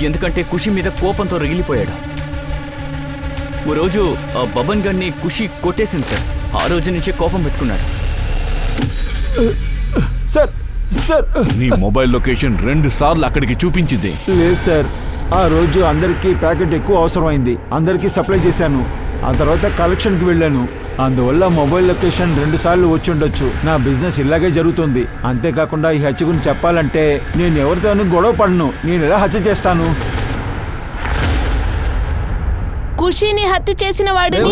ఎందుకంటే ఖుషి మీద కోపంతో రగిలిపోయాడు. ఓ రోజు ఆ బబన్ గన్ని ఖుషి కొట్టేసింది సార్. ఆ రోజు నుంచే కోపం పెట్టుకున్నాడు. సార్ సార్ నీ మొబైల్ లొకేషన్ 2 సార్లు అక్కడికి చూపించింది. లేదు సార్, ఆ రోజు అందరికీ ప్యాకెట్ ఎక్కువ అవసరమైంది. అందరికీ సప్లై చేశాను. ఆ తర్వాత కలెక్షన్కి వెళ్ళాను. అందువల్ల మొబైల్ లొకేషన్ 2 సార్లు వచ్చి ఉండొచ్చు. నా బిజినెస్ ఇలాగే జరుగుతుంది. అంతేకాకుండా ఈ హత్య గురించి చెప్పాలంటే నేను ఎవరితోనూ గొడవ పడను. నేను ఎలా హత్య చేస్తాను? ఖుషీని హత్య చేసిన వాడిని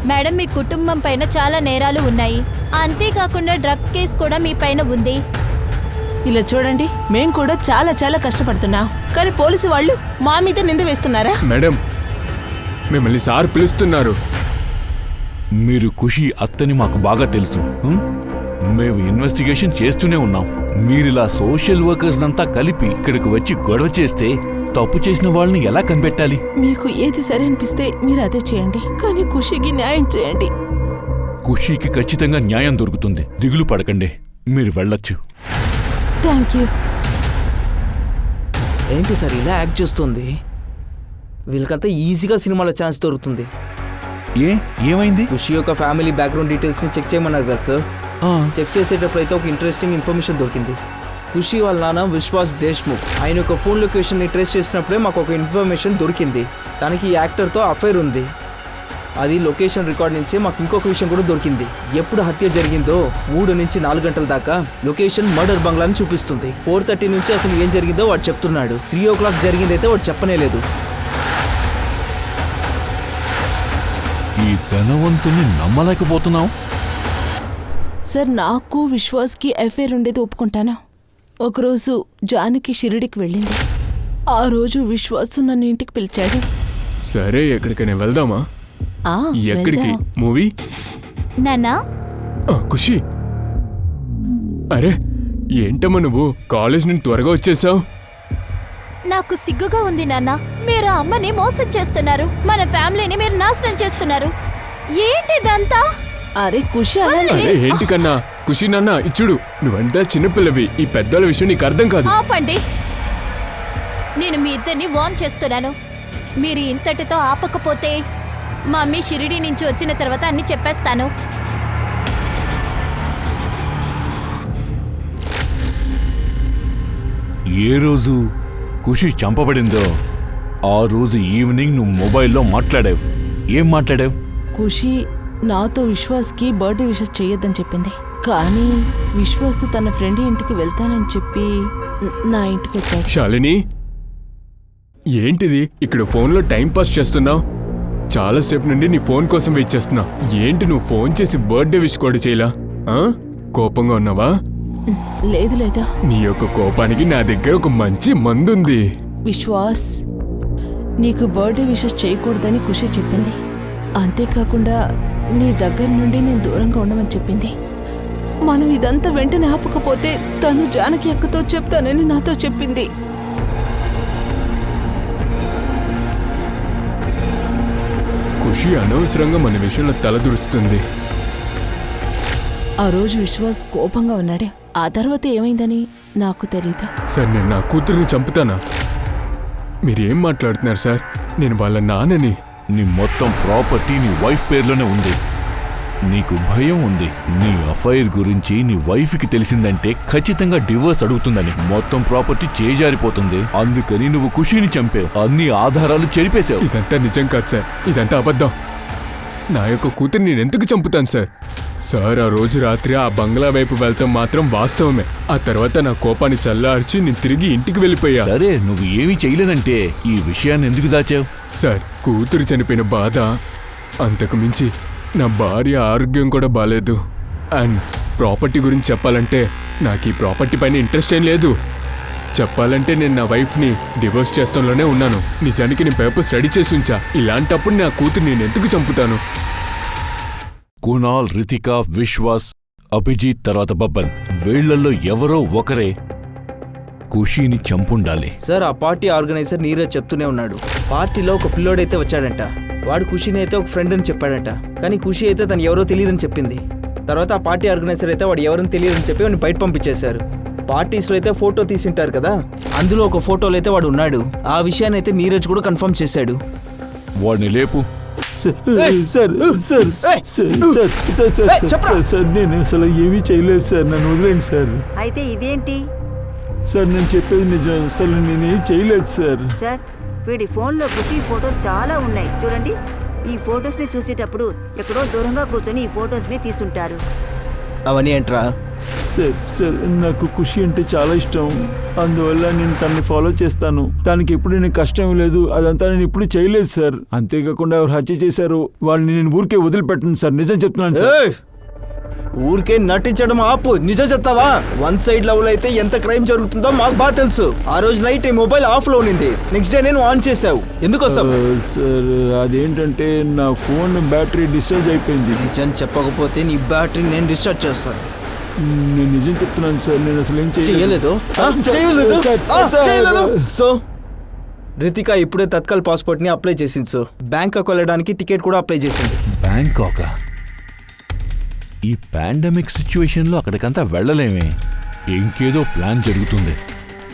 మేడం, మీ కుటుంబం పైన చాలా నేరాలు ఉన్నాయి. అంతేకాకుండా డ్రగ్ కేసు కూడా మీ పైన ఉంది. ఇలా చూడండి, మేం కూడా చాలా చాలా కష్టపడుతున్నాం, కానీ పోలీసు వాళ్ళు మా మీద నింద వేస్తున్నారా? మేడం, మిమ్మల్ని సార్ పిలుస్తున్నారు. మీరు ఖుషి అత్తని మాకు బాగా తెలుసు. మేము ఇన్వెస్టిగేషన్ చేస్తూనే ఉన్నాం. మీరిలా సోషల్ వర్కర్స్ అంతా కలిపి ఇక్కడికి వచ్చి గొడవ చేస్తే తప్పు చేసిన వాళ్ళని ఎలా కనిపెట్టాలి? మీకు ఏది సరి అనిపిస్తే మీరు అదే చేయండి, కానీ ఖుషీకి న్యాయం చేయండి. ఖుషీకి ఖచ్చితంగా న్యాయం దొరుకుతుంది, దిగులు పడకండి, మీరు వెళ్ళొచ్చు. Thank you. ఏంటి సార్ ఇలా యాక్ట్ చేస్తుంది? వీళ్ళకంతా ఈజీగా సినిమాలో ఛాన్స్ దొరుకుతుంది. ఏమైంది? ఖుషి యొక్క ఫ్యామిలీ బ్యాక్గ్రౌండ్ డీటెయిల్స్ని చెక్ చేయమన్నారు కదా సార్. చెక్ చేసేటప్పుడు అయితే ఒక ఇంట్రెస్టింగ్ ఇన్ఫర్మేషన్ దొరికింది. ఖుషి వాళ్ళ నాన్న విశ్వాస్ దేశ్ముఖ్ ఆయన యొక్క ఫోన్ లొకేషన్ని ట్రేస్ చేసినప్పుడే మాకు ఒక ఇన్ఫర్మేషన్ దొరికింది. తనకి ఈ యాక్టర్తో అఫైర్ ఉంది. అది లొకేషన్ రికార్డ్ నుంచి మాకు ఇంకొక విషయం కూడా దొరికింది. ఎప్పుడు హత్య జరిగిందో 3 నుంచి 4 గంటల దాకా లొకేషన్ మర్డర్ బంగ్లాని చూపిస్తుంది. 4:30 నుంచి అసలు ఏం జరిగిందో వాడు చెప్తున్నాడు. 3 o'clock జరిగిందైతే వాడు చెప్పనే లేదు. ఈ ధనవంతుని నమ్మలేకపోతున్నావు. సార్, నాకు విశ్వాస్కి అఫైర్ ఉండేది ఒప్పుకుంటాను. ఒకరోజు జానకి షిరిడికి వెళ్ళింది. ఆ రోజు విశ్వాస్ నన్ను ఇంటికి పిలిచాడు. సరే, ఎక్కడికైనా వెళ్దామా? ఎక్కడికి? వెళ్దాం. మూవీ? నాన్నా, ఖుషి, అరే ఏంటమ్మా నువ్వు కాలేజ్ నుండి త్వరగా వచ్చేసావు? నాకు సిగ్గుగా ఉంది నాన్న. మీరు అమ్మని మోసం చేస్తున్నారు, మన ఫ్యామిలీని మీరు నాశనం చేస్తున్నారు. ఏంటిదంతా? అరే ఖుషి అలా అరే ఏంటి కన్నా? ఖుషి నాన్న ఇచ్చుడు, నువ్వంతా చిన్నపిల్లవి, ఈ పెద్దల విషయం నీకు అర్థం కాదు. ఆపండి. నేను మీ ఇద్దరిని వార్న్ చేస్తున్నాను. మీరు ఇంతటితో ఆపకపోతే మా మమ్మీ షిరిడి నుంచి వచ్చిన తర్వాత అన్ని చెప్పేస్తాను. ఏ రోజు ఖుషి చంపబడిందో ఆ రోజు ఈవినింగ్ నువ్వు మొబైల్లో మాట్లాడావు. ఏం మాట్లాడావు? ఖుషి నాతో విశ్వాస్కి బర్త్డే విషెస్ చెయ్యొద్దని చెప్పింది. కానీ విశ్వాస్ తన ఫ్రెండ్ ఇంటికి వెళ్తానని చెప్పి నా ఇంటికి వచ్చాడు. శాలిని, ఏంటిది ఇక్కడ ఫోన్లో టైం పాస్ చేస్తున్నావు? చాలాసేపు నుండి నీ ఫోన్ కోసం వెయిట్ చేస్తున్నా. ఏంటి నువ్వు ఫోన్ చేసి బర్త్డే విష్ కూడా చేయలా? కోపంగా ఉన్నావా? లేదు లేదా. నీ యొక్క కోపానికి నా దగ్గర ఒక మంచి మందుంది. విశ్వాస్, నీకు బర్త్డే విషెస్ చేయకూడదని ఖుషి చెప్పింది. అంతేకాకుండా నీ దగ్గర నుండి నేను దూరంగా ఉండమని చెప్పింది. మనం ఇదంతా వెంటనే ఆపకపోతే తను జానకి అక్కతో చెప్తానని నాతో చెప్పింది. ఖుషి అనవసరంగా మన విషయంలో తలదూరుస్తుంది. ఆ రోజు విశ్వాస్ కోపంగా ఉన్నాడే, ఆ తర్వాత ఏమైందని నాకు తెలీదు. సార్, నేను నా కూతురిని చంపుతానా? మీరేం మాట్లాడుతున్నారు సార్? నేను వాళ్ళ నాన్నని. నీ మొత్తం ప్రాపర్టీ నీ వైఫ్ పేర్లోనే ఉంది. నీకు భయం ఉంది. నీ అఫైర్ గురించి నీ వైఫ్కి తెలిసిందంటే ఖచ్చితంగా డివోర్స్ అడుగుతుందని. మొత్తం ప్రాపర్టీ చేజారిపోతుంది. అందుకని నువ్వు ఖుషిని చంపావు. అన్ని ఆధారాలు చెరిపేశావు. ఇదంతా నిజం కాదు సార్, ఇదంతా అబద్ధం. నా యొక్క కూతురిని నేను ఎందుకు చంపుతాను సార్? సార్, ఆ రోజు రాత్రి ఆ బంగ్లా వైపు వెళ్తాం మాత్రం వాస్తవమే. ఆ తర్వాత నా కోపాన్ని చల్లార్చి నేను తిరిగి ఇంటికి వెళ్ళిపోయా. సరే, నువ్వు ఏమీ చేయలేదంటే ఈ విషయాన్ని ఎందుకు దాచావు? సార్, కూతురు చనిపోయిన బాధ, అంతకు మించి నా భార్య ఆరోగ్యం కూడా బాలేదు. అండ్ ప్రాపర్టీ గురించి చెప్పాలంటే నాకు ఈ ప్రాపర్టీ పైన ఇంట్రెస్ట్ ఏం లేదు. చెప్పాలంటే నేను నా వైఫ్ని డివోర్స్ చేస్తాంలోనే ఉన్నాను. నిజానికి నేను పేపర్స్ రెడీ చేసి ఉంచా. ఇలాంటప్పుడు నా కూతురు నేను ఎందుకు చంపుతాను? కునాల్, రితిక, విశ్వాస్, అభిజిత్, తర్వాత బబ్బన్, వీళ్లలో ఎవరో ఒకరే ఖుషీని చంపుండాలి. సార్, ఆ పార్టీ ఆర్గనైజర్ నీరజ్ చెప్తూనే ఉన్నాడు. పార్టీలో ఒక పిల్లోడైతే వచ్చాడంట. వాడు ఖుషిని అయితే ఒక ఫ్రెండ్ అని చెప్పాడంట. కానీ ఖుషి అయితే తను ఎవరో తెలియదని చెప్పింది. తర్వాత ఆ పార్టీ ఆర్గనైజర్ అయితే వాడు ఎవరని తెలియదని చెప్పి వాడిని బయట పంపించేశారు. పార్టీస్లో అయితే ఫోటో తీసింటారు కదా, అందులో ఒక ఫోటోలో అయితే వాడు ఉన్నాడు. ఆ విషయాన్ని అయితే నీరజ్ కూడా కన్ఫర్మ్ చేశాడు. వాడిని లేపు. సార్, నేను అసలు ఏమీ చేయలేదు సార్, నన్ను వదిలేండి సార్. అయితే ఇదేంటి సార్, నేను చెప్పేది నిజం. అసలు నేనేం చేయలేదు సార్. సార్? వీడి ఫోన్లో ఖుషి ఫొటోస్ చాలా ఉన్నాయి చూడండి. ఈ ఫొటోస్ని చూసేటప్పుడు ఎక్కడో దూరంగా కూర్చొని ఈ ఫొటోస్ని తీసుంటారు. అవన్నీ ఏంట్రా? సార్, నాకు ఖుషి అంటే చాలా ఇష్టం. అందువల్ల నేను తనని ఫాలో చేస్తాను. తనకి ఎప్పుడు నేను కష్టం లేదు. అదంతా నేను ఇప్పుడు చేయలేదు సార్. అంతేకాకుండా ఎవరు హత్య చేశారు వాళ్ళని నేను ఊరికే వదిలిపెట్టను సార్. నిజం చెప్తున్నాను సార్. ఊరికే నటించడం ఆపు. నిజం చెప్తావా? 1 సైడ్ లెవెల్ అయితే ఎంత క్రైమ్ జరుగుతుందో మాకు బాగా తెలుసు. ఆ రోజు నైట్ ఈ మొబైల్ ఆఫ్ లో ఉన్నింది. నెక్స్ట్ డే నేను ఆన్ చేసావు. ఎందుకోసం? సార్, అదేంటంటే నా ఫోన్ బ్యాటరీ డిశ్చార్జ్ అయిపోయింది. నిజం చెప్పకపోతే నీ బ్యాటరీ నేను డిశ్చార్జ్ చేస్తాను. నేను నిజం చెప్తున్నాను సార్, నేను అసలు ఏం చేయలేదు సో రితిక ఇప్పుడే తత్కాల్ పాస్పోర్ట్ని అప్లై చేసింది సో బ్యాంకాక్ వెళ్ళడానికి టికెట్ కూడా అప్లై చేసింది. బ్యాంకాక్? ఈ పాండమిక్ సిచ్యువేషన్లో అక్కడికంతా వెళ్ళలేమే. ఇంకేదో ప్లాన్ జరుగుతుంది.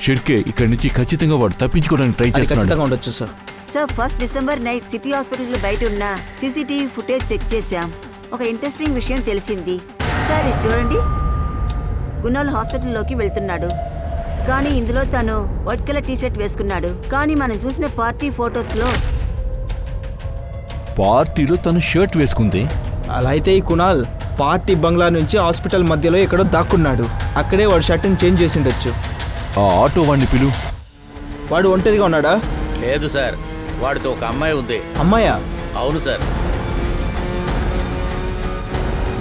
షిర్కే ఇక్కడి నుంచి ఖచ్చితంగా వాడు తప్పించుకోవడానికి ట్రై చేస్తున్నాడు. ఖచ్చితంగా ఉండొచ్చు sir. Sir 1 December night city hospital బయట ఉన్న సీసీటీవీ ఫుటేజ్ చెక్ చేశాం. ఒక ఇంట్రెస్టింగ్ విషయం తెలిసింది. సార్ ఇది చూడండి, గుణాల్ హాస్పిటల్లోకి వెళ్తున్నాడు. కానీ ఇందులో తను వైట్ కలర్ టీషర్ట్ వేసుకున్నాడు. కానీ మనం చూసిన పార్టీ ఫొటోస్లో పార్టీలో తను షర్ట్ వేసుకుంది. అలా అయితే ఈ కునాల్ పార్టీ బంగ్లా నుంచి హాస్పిటల్ మధ్యలో ఎక్కడో దాక్కున్నాడు. అక్కడే వాడు షర్ట్ని చేంజ్ చేసి ఉండొచ్చు. ఆ ఆటో వాడిని పిలు. వాడు ఒంటరిగా ఉన్నాడా? లేదు సార్, వాడితో ఒక అమ్మాయి ఉంది. అమ్మాయా? అవును సార్.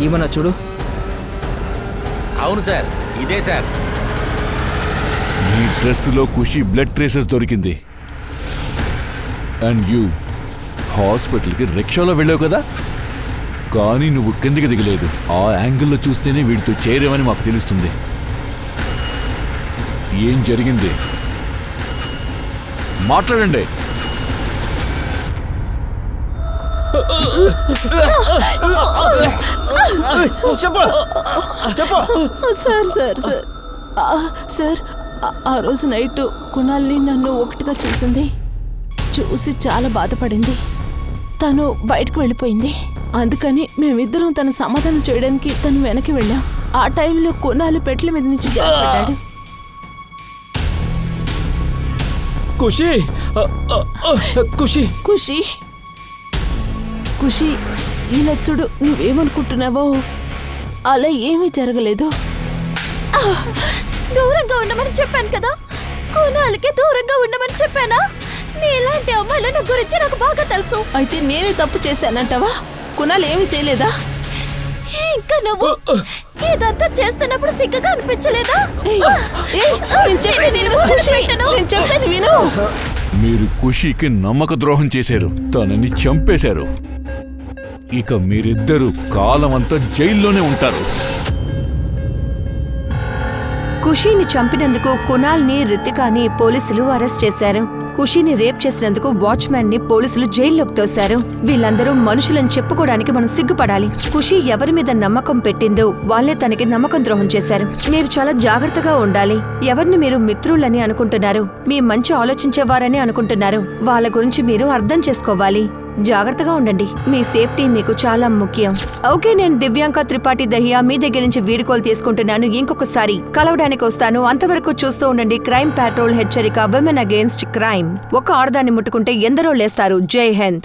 ఏమన్నా చూడు. అవును సార్, ఇదే సార్. ఈ డ్రెస్సులో ఖుషి బ్లడ్ ట్రేసెస్ దొరికింది. అండ్ యూ హాస్పిటల్కి రిక్షాలో వెళ్ళావు కదా, కానీ నువ్వు కిందికి దిగలేదు. ఆ యాంగిల్లో చూస్తేనే వీడితో చేరేవని మాకు తెలుస్తుంది. ఏం జరిగింది? మాట్లాడండి. సార్ సార్ సార్ సార్ ఆ రోజు నైట్ కుణాల్ని నన్ను ఒకటిగా చూసింది. చూసి చాలా బాధపడింది. తను బయటకు వెళ్ళిపోయింది. అందుకని మేమిద్దరం తన సమాధానం చేయడానికి తను వెనక్కి వెళ్ళాం. ఆ టైంలో కుణాలు పెట్ల మీద నుంచి జారిపడ్డాడు. ఖుషి ఖుషి ఖుషి ఖుషి ఇలా చూడు, నువ్వేమనుకుంటున్నావో అలా ఏమీ జరగలేదు. దూరంగా ఉండమని చెప్పాను కదా, కోనాలకి దూరంగా ఉండమని చెప్పానా? నీలాంటి అమ్మాయిల నా గురించి నాకు బాగా తెలుసు. అయితే నేనే తప్పు చేశానంటావా? కుణాలు ఏమీ చేయలేదా? ఇంకా నువ్వు ఇదంతా చేస్తున్నప్పుడు సిగ్గుగా అనిపించలేదా? నేను చెప్పాను విను. మీరు ఖుషికి నమ్మక ద్రోహం చేశారు, తనని చంపేశారు. ఇక మీరిద్దరూ కాలమంతా జైల్లోనే ఉంటారు. ఖుషీని చంపినందుకు కునాల్ని, రితికాని పోలీసులు అరెస్ట్ చేశారు. ఖుషీని రేప్ చేసినందుకు వాచ్మ్యాన్ ని పోలీసులు జైల్లోకి తోశారు. వీళ్ళందరూ మనుషులని చెప్పుకోవడానికి మనం సిగ్గుపడాలి. ఖుషీ ఎవరి మీద నమ్మకం పెట్టిందో వాళ్ళే తనకి నమ్మకం ద్రోహం చేశారు. మీరు చాలా జాగ్రత్తగా ఉండాలి. ఎవరిని మీరు మిత్రులని అనుకుంటున్నారు, మీ మంచి ఆలోచించేవారని అనుకుంటున్నారు, వాళ్ళ గురించి మీరు అర్థం చేసుకోవాలి. జాగ్రత్తగా ఉండండి. మీ సేఫ్టీ మీకు చాలా ముఖ్యం. ఓకే, నేను దివ్యాంక త్రిపాఠి దహియా మీ దగ్గర నుంచి వీడుకోలు తీసుకుంటున్నాను. ఇంకొకసారి కలవడానికి వస్తాను. అంతవరకు చూస్తూ ఉండండి క్రైమ్ పెట్రోల్ హెచ్చరిక, విమెన్ అగేన్స్ట్ క్రైమ్. ఒక ఆడదాన్ని ముట్టుకుంటే ఎందరో లేస్తారు. జై హింద్.